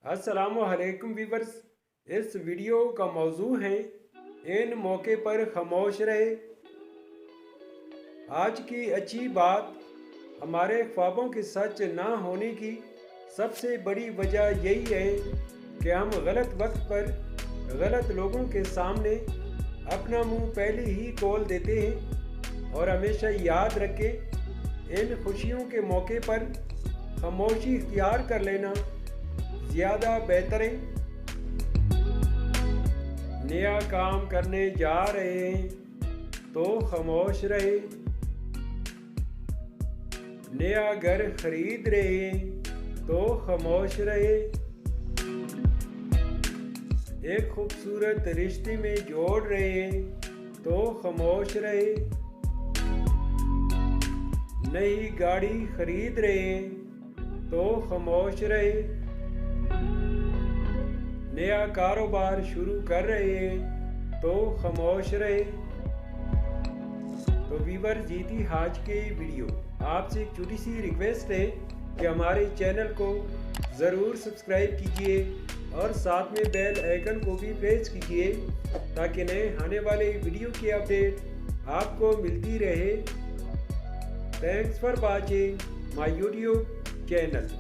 अस्सलामुअलैकुम वीवर्स। इस वीडियो का मौजू है इन मौके पर खामोश रहे। आज की अच्छी बात, हमारे ख्वाबों के सच ना होने की सबसे बड़ी वजह यही है कि हम गलत वक्त पर गलत लोगों के सामने अपना मुंह पहले ही खोल देते हैं। और हमेशा याद रखें, इन खुशियों के मौके पर खामोशी इख्तियार कर लेना ज़्यादा बेहतर है। नया काम करने जा रहे हैं तो खामोश रहे। नया घर खरीद रहे हैं तो खामोश रहे। एक खूबसूरत रिश्ते में जोड़ रहे हैं तो खामोश रहे। नई गाड़ी खरीद रहे हैं तो खामोश रहे। नया कारोबार शुरू कर रहे हैं तो खामोश रहे। तो वीवर, जीती आज के वीडियो। आपसे एक छोटी सी रिक्वेस्ट है कि हमारे चैनल को ज़रूर सब्सक्राइब कीजिए और साथ में बेल आइकन को भी प्रेस कीजिए ताकि नए आने वाले वीडियो की अपडेट आपको मिलती रहे। Thanks for watching my YouTube channel.